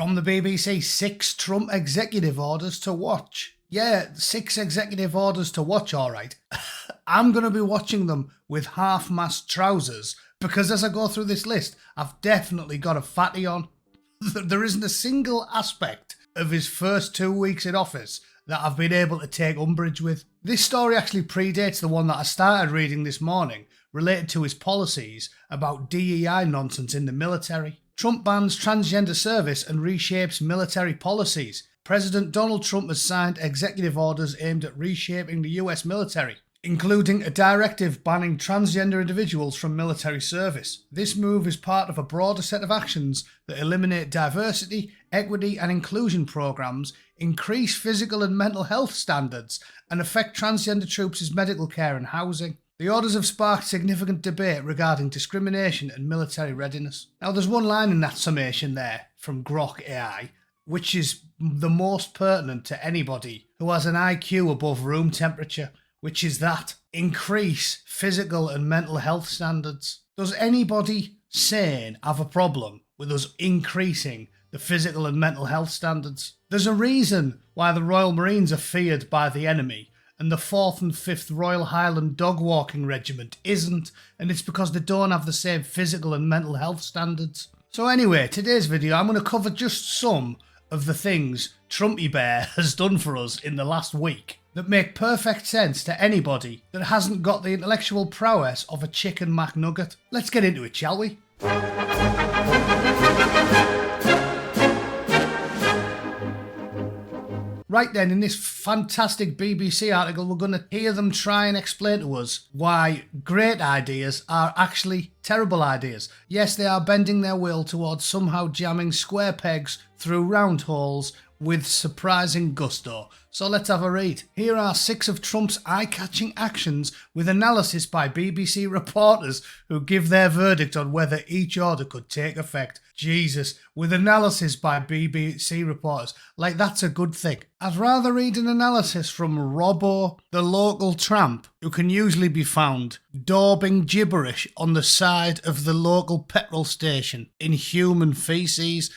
From the BBC, 6 Trump executive orders to watch. Yeah, 6 executive orders to watch, alright. I'm going to be watching them with half-mast trousers because as I go through this list, I've definitely got a fatty on. There isn't a single aspect of his first 2 weeks in office that I've been able to take umbrage with. This story actually predates the one that I started reading this morning, related to his policies about DEI nonsense in the military. Trump bans transgender service and reshapes military policies. President Donald Trump has signed executive orders aimed at reshaping the US military, including a directive banning transgender individuals from military service. This move is part of a broader set of actions that eliminate diversity, equity and inclusion programs, increase physical and mental health standards, and affect transgender troops' medical care and housing. The orders have sparked significant debate regarding discrimination and military readiness. Now, there's one line in that summation there from Grok AI, which is the most pertinent to anybody who has an IQ above room temperature, which is that increase physical and mental health standards. Does anybody sane have a problem with us increasing the physical and mental health standards? There's a reason why the Royal Marines are feared by the enemy and the 4th and 5th Royal Highland Dog Walking Regiment isn't, and it's because they don't have the same physical and mental health standards. So anyway, today's video I'm going to cover just some of the things Trumpy Bear has done for us in the last week that make perfect sense to anybody that hasn't got the intellectual prowess of a chicken McNugget. Let's get into it, shall we? Right then, in this fantastic BBC article, we're going to hear them try and explain to us why great ideas are actually terrible ideas. Yes, they are bending their will towards somehow jamming square pegs through round holes with surprising gusto. So let's have a read. Here are 6 of Trump's eye-catching actions with analysis by BBC reporters who give their verdict on whether each order could take effect. Jesus, with analysis by BBC reporters, like that's a good thing. I'd rather read an analysis from Robbo, the local tramp, who can usually be found daubing gibberish on the side of the local petrol station in human feces.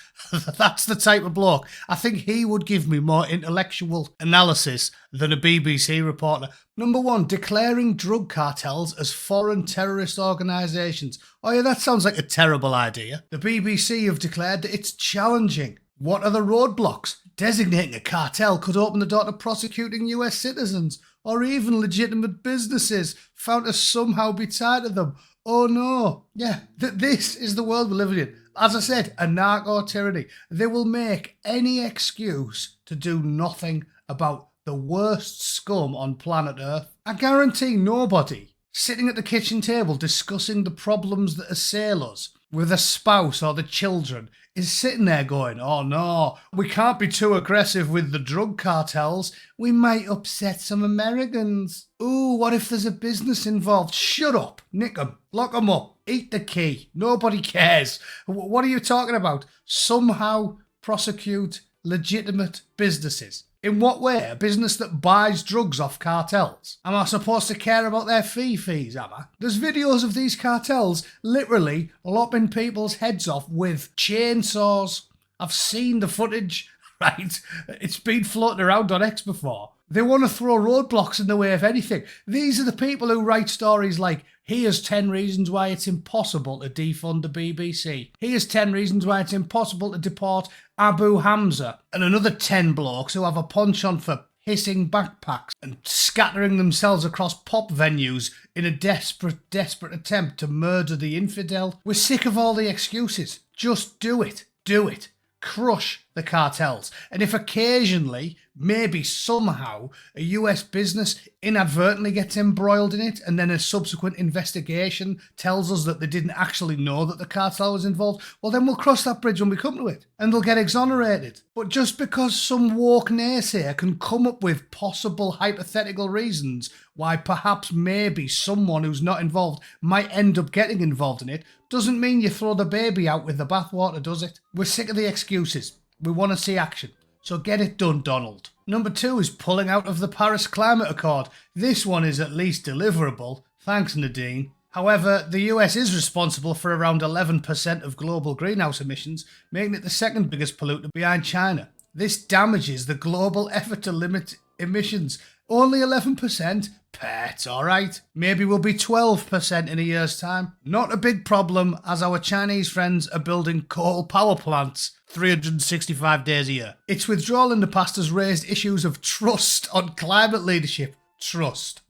That's the type of bloke. I think he would give me more intellectual analysis than a BBC reporter. Number 1, declaring drug cartels as foreign terrorist organisations. Oh yeah, that sounds like a terrible idea. The BBC have declared that it's challenging. What are the roadblocks? Designating a cartel could open the door to prosecuting US citizens or even legitimate businesses found to somehow be tied to them. Oh no. Yeah, this is the world we're living in. As I said, a narco-tyranny. They will make any excuse to do nothing about the worst scum on planet Earth. I guarantee nobody sitting at the kitchen table discussing the problems that assail us with a spouse or the children is sitting there going, oh no, we can't be too aggressive with the drug cartels. We might upset some Americans. Ooh, what if there's a business involved? Shut up, nick them, lock them up, eat the key. Nobody cares. What are you talking about? Somehow prosecute legitimate businesses. In what way? A business that buys drugs off cartels? Am I supposed to care about their fees, am I? There's videos of these cartels literally lopping people's heads off with chainsaws. I've seen the footage, right? It's been floating around on X before. They want to throw roadblocks in the way of anything. These are the people who write stories like, here's 10 reasons why it's impossible to defund the BBC. Here's 10 reasons why it's impossible to deport Abu Hamza. And another 10 blokes who have a penchant for hissing backpacks and scattering themselves across pop venues in a desperate attempt to murder the infidel. We're sick of all the excuses. Just do it. Do it. Crush the cartels. And if occasionally, maybe somehow, a US business inadvertently gets embroiled in it and then a subsequent investigation tells us that they didn't actually know that the cartel was involved, well then we'll cross that bridge when we come to it and they'll get exonerated. But just because some woke naysayer can come up with possible hypothetical reasons why perhaps maybe someone who's not involved might end up getting involved in it doesn't mean you throw the baby out with the bathwater, does it? We're sick of the excuses. We want to see action. So get it done, Donald. Number 2 is pulling out of the Paris Climate Accord. This one is at least deliverable. Thanks, Nadine. However, the US is responsible for around 11% of global greenhouse emissions, making it the second biggest polluter behind China. This damages the global effort to limit emissions. Only 11%? It's alright. Maybe we'll be 12% in a year's time. Not a big problem, as our Chinese friends are building coal power plants 365 days a year. Its withdrawal in the past has raised issues of trust on climate leadership. Trust.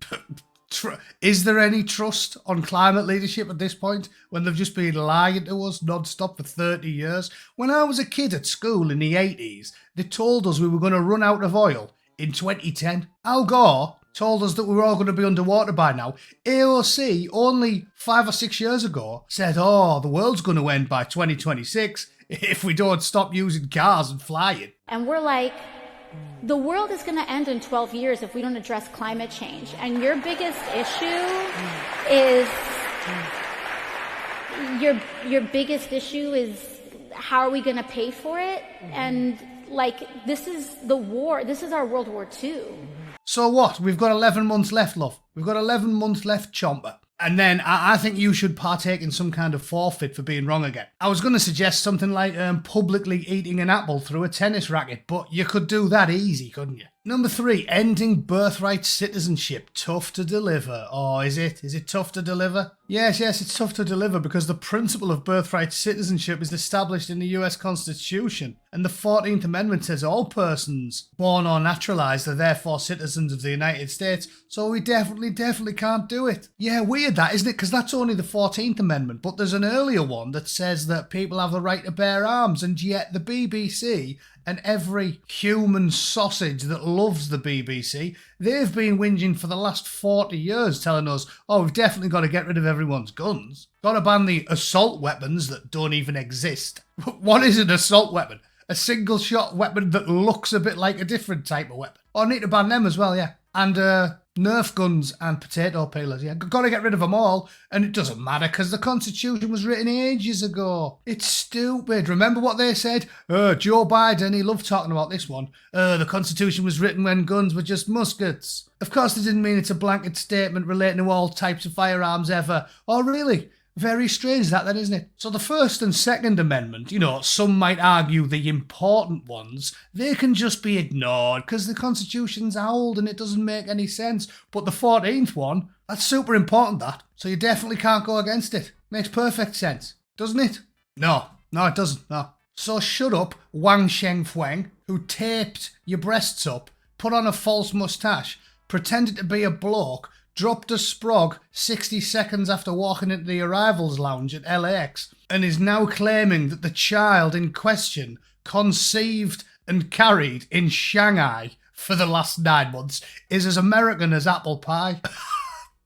Is there any trust on climate leadership at this point when they've just been lying to us non-stop for 30 years? When I was a kid at school in the 80s, they told us we were going to run out of oil in 2010. Al Gore told us that we were all going to be underwater by now. AOC, only 5 or 6 years ago, said, the world's going to end by 2026 if we don't stop using cars and flying. And we're like, the world is going to end in 12 years if we don't address climate change. And your biggest issue is your biggest issue is how are we going to pay for it? And like, this is the war. This is our World War II. So what? We've got 11 months left, love. We've got 11 months left, chomper. And then I think you should partake in some kind of forfeit for being wrong again. I was going to suggest something like publicly eating an apple through a tennis racket, but you could do that easy, couldn't you? Number 3, ending birthright citizenship. Tough to deliver. Or is it? Is it tough to deliver? Yes, it's tough to deliver because the principle of birthright citizenship is established in the US Constitution. And the 14th Amendment says all persons born or naturalized are therefore citizens of the United States. So we definitely can't do it. Yeah, weird that, isn't it? Because that's only the 14th Amendment. But there's an earlier one that says that people have the right to bear arms. And yet the BBC and every human sausage that loves the BBC, they've been whinging for the last 40 years telling us, we've definitely got to get rid of everyone's guns. Got to ban the assault weapons that don't even exist. What is an assault weapon? A single-shot weapon that looks a bit like a different type of weapon. Need to ban them as well, yeah. And Nerf guns and potato peelers, yeah. Got to get rid of them all. And it doesn't matter because the Constitution was written ages ago. It's stupid. Remember what they said? Joe Biden, he loved talking about this one. The Constitution was written when guns were just muskets. Of course, they didn't mean it's a blanket statement relating to all types of firearms ever. Oh, really? Very strange that then, isn't it? So the First and Second Amendment, some might argue the important ones, they can just be ignored because the Constitution's old and it doesn't make any sense. But the 14th one, that's super important, that. So you definitely can't go against it. Makes perfect sense, doesn't it? No, it doesn't, no. So shut up, Wang Shengfeng, who taped your breasts up, put on a false moustache, pretended to be a bloke, dropped a sprog 60 seconds after walking into the arrivals lounge at LAX, and is now claiming that the child in question conceived and carried in Shanghai for the last 9 months is as American as apple pie.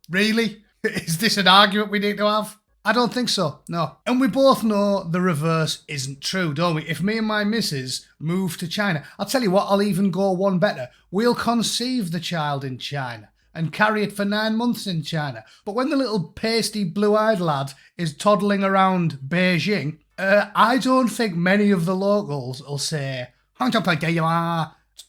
Really? Is this an argument we need to have? I don't think so, no. And we both know the reverse isn't true, don't we? If me and my missus move to China, I'll tell you what, I'll even go one better. We'll conceive the child in China and carry it for 9 months in China. But when the little pasty blue-eyed lad is toddling around Beijing, I don't think many of the locals will say,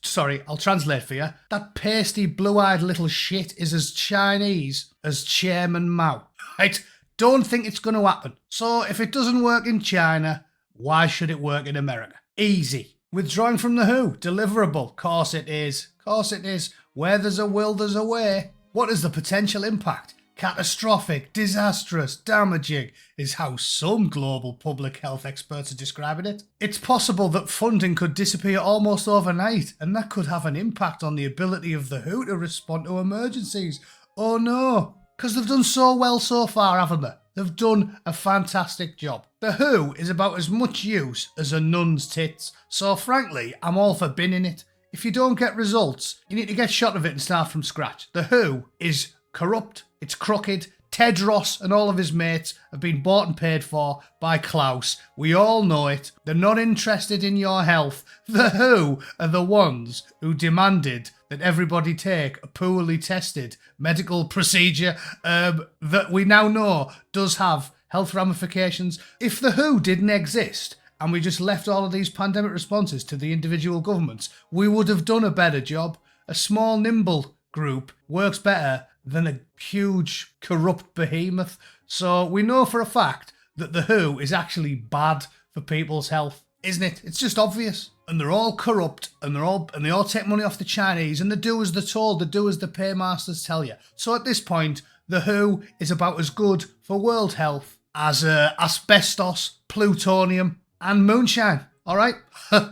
sorry, I'll translate for you. That pasty blue-eyed little shit is as Chinese as Chairman Mao. Right? Don't think it's going to happen. So if it doesn't work in China, why should it work in America? Easy. Withdrawing from the WHO, deliverable. Course it is. Course it is. Where there's a will, there's a way. What is the potential impact? Catastrophic, disastrous, damaging is how some global public health experts are describing it. It's possible that funding could disappear almost overnight, and that could have an impact on the ability of the WHO to respond to emergencies. Oh no, because they've done so well so far, haven't they? They've done a fantastic job. The WHO is about as much use as a nun's tits, so frankly, I'm all for binning it. If you don't get results, you need to get shot of it and start from scratch. The WHO is corrupt, it's crooked. Tedros and all of his mates have been bought and paid for by Klaus. We all know it. They're not interested in your health. The WHO are the ones who demanded that everybody take a poorly tested medical procedure that we now know does have health ramifications. If the WHO didn't exist, and we just left all of these pandemic responses to the individual governments, we would have done a better job. A small, nimble group works better than a huge corrupt behemoth. So we know for a fact that the WHO is actually bad for people's health, isn't it? It's just obvious. And they're all corrupt, and they all take money off the Chinese, and they do as they're told, they do as the paymasters tell you. So at this point, the WHO is about as good for world health as asbestos, plutonium, and moonshine. All right?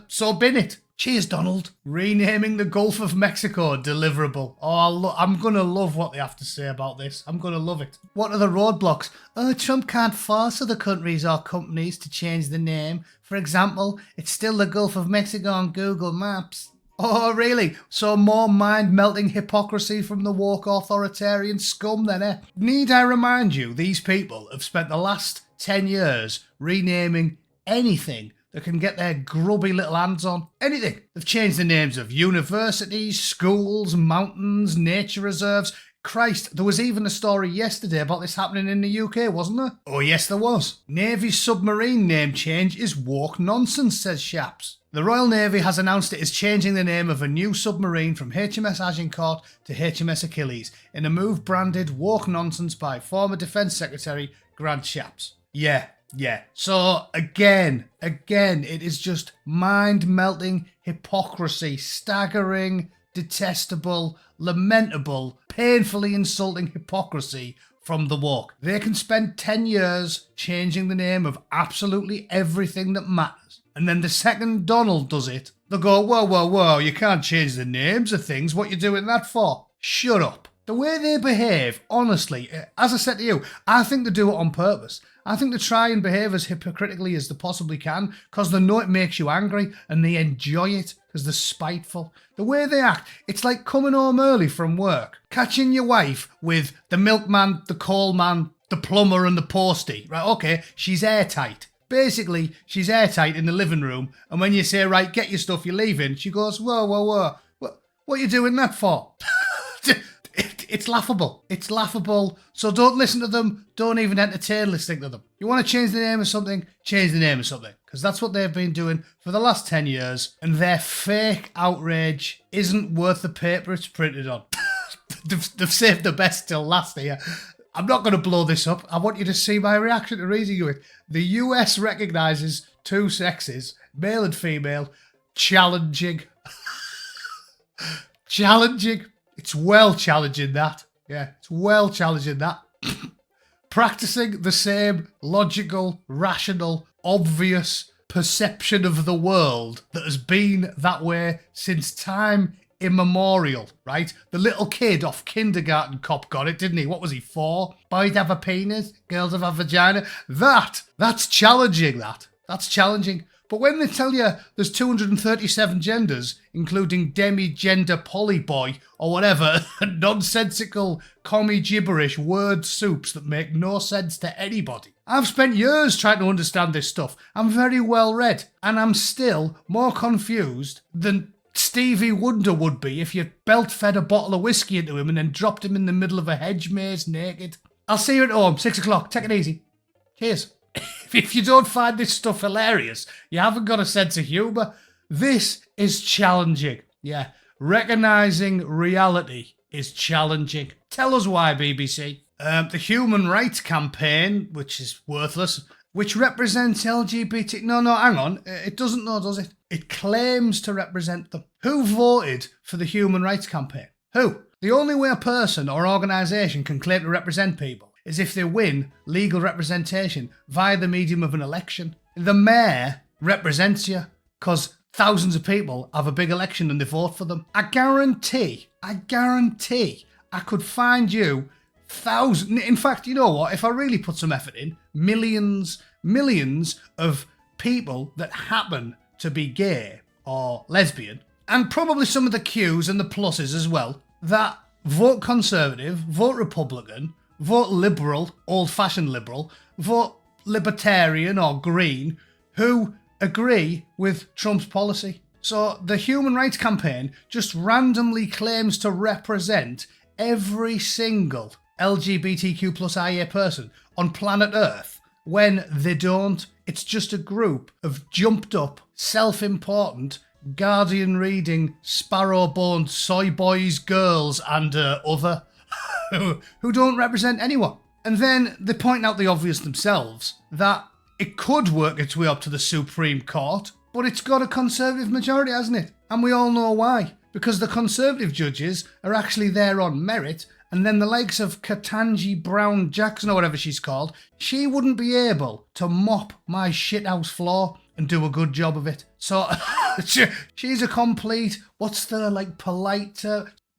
So bin it. Cheers, Donald. Renaming the Gulf of Mexico deliverable. Oh, I'm going to love what they have to say about this. I'm going to love it. What are the roadblocks? Oh, Trump can't force other countries or companies to change the name. For example, it's still the Gulf of Mexico on Google Maps. Oh, really? So more mind-melting hypocrisy from the woke authoritarian scum then, eh? Need I remind you, these people have spent the last 10 years renaming anything that can get their grubby little hands on. Anything. They've changed the names of universities, schools, mountains, nature reserves. Christ, there was even a story yesterday about this happening in the UK, wasn't there? Oh yes, there was. Navy submarine name change is woke nonsense, says Shaps. The Royal Navy has announced it is changing the name of a new submarine from HMS Agincourt to HMS Achilles in a move branded woke nonsense by former Defence Secretary Grant Shapps. Yeah. So again, it is just mind-melting hypocrisy, staggering, detestable, lamentable, painfully insulting hypocrisy from the woke. They can spend 10 years changing the name of absolutely everything that matters. And then the second Donald does it, they'll go, whoa, you can't change the names of things. What you doing that for? Shut up. The way they behave, honestly, as I said to you, I think they do it on purpose. I think they try and behave as hypocritically as they possibly can because they know it makes you angry and they enjoy it because they're spiteful. The way they act, it's like coming home early from work, catching your wife with the milkman, the coal man, the plumber and the postie. Right, okay, she's airtight. Basically, she's airtight in the living room, and when you say, right, get your stuff, you're leaving, she goes, whoa, what are you doing that for? It's laughable. It's laughable. So don't listen to them. Don't even entertain listening to them. You want to change the name of something? Change the name of something. Because that's what they've been doing for the last 10 years. And their fake outrage isn't worth the paper it's printed on. They've saved the best till last here. I'm not going to blow this up. I want you to see my reaction to reading it. The US recognises two sexes, male and female, challenging. Challenging. It's well challenging that. Yeah, it's well challenging that. Practicing the same logical, rational, obvious perception of the world that has been that way since time immemorial, right? The little kid off Kindergarten Cop got it, didn't he? What was he, 4? Boys have a penis, girls have a vagina. That's challenging, That's challenging. But when they tell you there's 237 genders, including demi-gender polyboy or whatever, nonsensical, commie gibberish word soups that make no sense to anybody. I've spent years trying to understand this stuff. I'm very well read, and I'm still more confused than Stevie Wonder would be if you belt-fed a bottle of whiskey into him and then dropped him in the middle of a hedge maze naked. I'll see you at home, 6 o'clock. Take it easy. Cheers. If you don't find this stuff hilarious, you haven't got a sense of humour. This is challenging. Yeah, recognising reality is challenging. Tell us why, BBC. The Human Rights Campaign, which is worthless, which represents LGBT... No, hang on. It doesn't know, does it? It claims to represent them. Who voted for the Human Rights Campaign? Who? The only way a person or organisation can claim to represent people is if they win legal representation via the medium of an election. The mayor represents you because thousands of people have a big election and they vote for them. I guarantee I could find you thousands. In fact, you know what? If I really put some effort in, millions of people that happen to be gay or lesbian, and probably some of the Qs and the pluses as well, that vote Conservative, vote Republican, vote Liberal, old-fashioned Liberal, vote Libertarian or Green, who agree with Trump's policy. So the Human Rights Campaign just randomly claims to represent every single LGBTQ plus IA person on planet Earth when they don't. It's just a group of jumped up, self-important, Guardian reading, sparrow-boned soy boys, girls and other who don't represent anyone. And then they point out the obvious themselves, that it could work its way up to the Supreme Court, but it's got a Conservative majority, hasn't it? And we all know why. Because the Conservative judges are actually there on merit, and then the likes of Ketanji Brown Jackson, or whatever she's called, she wouldn't be able to mop my shithouse floor and do a good job of it. So she's a complete, what's the polite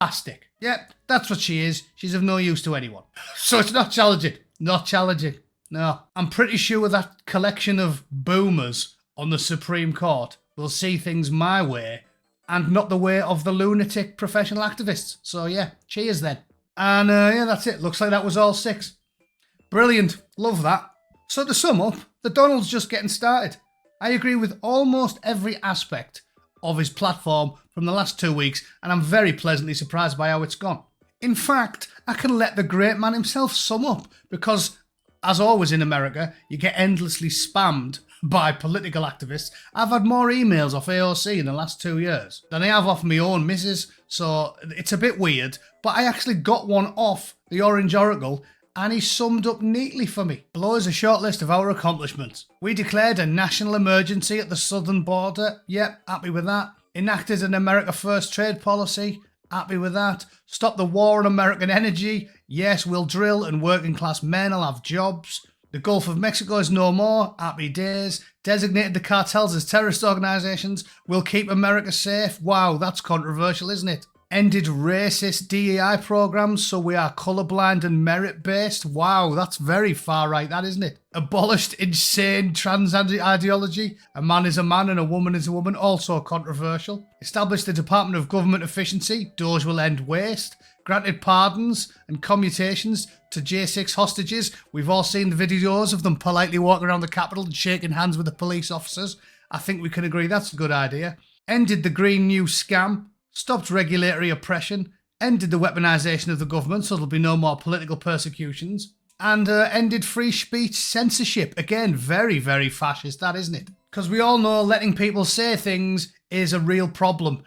spastic. Yep, that's what she is. She's of no use to anyone. So it's not challenging. Not challenging. No. I'm pretty sure that collection of boomers on the Supreme Court will see things my way and not the way of the lunatic professional activists. So yeah, cheers then. And yeah, that's it. Looks like that was all 6. Brilliant. Love that. So to sum up, the Donald's just getting started. I agree with almost every aspect of his platform from the last 2 weeks, and I'm very pleasantly surprised by how it's gone. In fact, I can let the great man himself sum up, because, as always in America, you get endlessly spammed by political activists. I've had more emails off AOC in the last 2 years than I have off my own missus, so it's a bit weird, but I actually got one off the Orange Oracle, and he summed up neatly for me. Below is a short list of our accomplishments. We declared a national emergency at the southern border. Yep, happy with that. Enacted an America First trade policy. Happy with that. Stop the war on American energy. Yes, we'll drill and working class men will have jobs. The Gulf of Mexico is no more. Happy days. Designated the cartels as terrorist organisations. We'll keep America safe. Wow, that's controversial, isn't it? Ended racist DEI programs, so we are colourblind and merit-based. Wow, that's very far right, that, isn't it? Abolished insane trans ideology. A man is a man and a woman is a woman, also controversial. Established the Department of Government Efficiency. Doge will end waste. Granted pardons and commutations to J6 hostages. We've all seen the videos of them politely walking around the Capitol and shaking hands with the police officers. I think we can agree that's a good idea. Ended the Green New scam. Stopped regulatory oppression, ended the weaponisation of the government so there'll be no more political persecutions, and ended free speech censorship. Again, very, very fascist, that, isn't it? Because we all know letting people say things is a real problem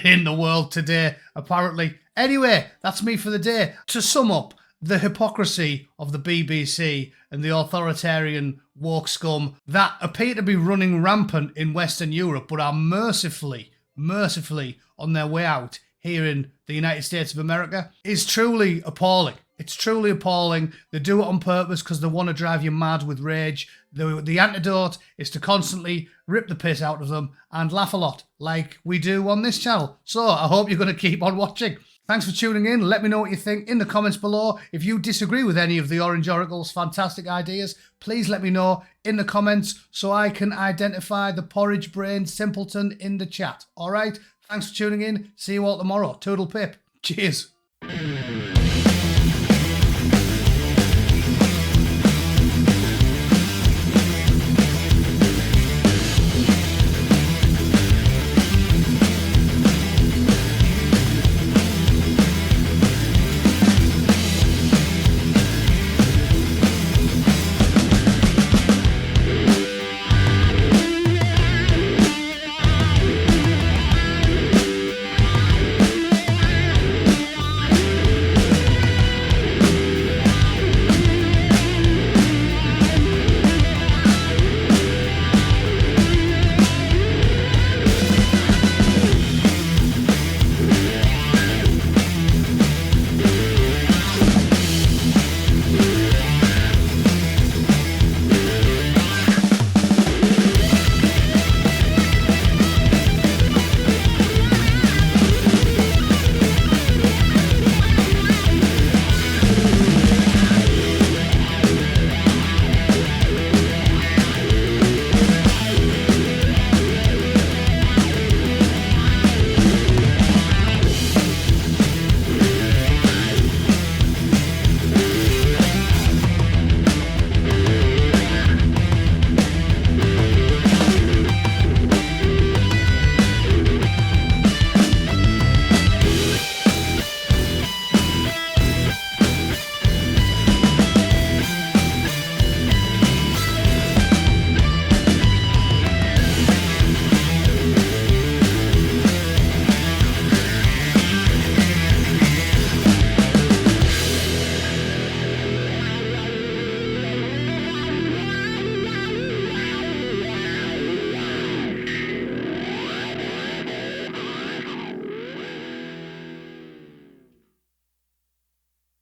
in the world today, apparently. Anyway, that's me for the day. To sum up, the hypocrisy of the BBC and the authoritarian woke scum that appear to be running rampant in Western Europe but are mercifully on their way out here in the United States of America is truly appalling. It's truly appalling. They do it on purpose because they want to drive you mad with rage. The antidote is to constantly rip the piss out of them and laugh a lot, like we do on this channel. So I hope you're going to keep on watching. Thanks for tuning in. Let me know what you think in the comments below. If you disagree with any of the Orange Oracle's fantastic ideas, please let me know in the comments so I can identify the porridge brain simpleton in the chat. All right? Thanks for tuning in. See you all tomorrow. Toodle pip. Cheers.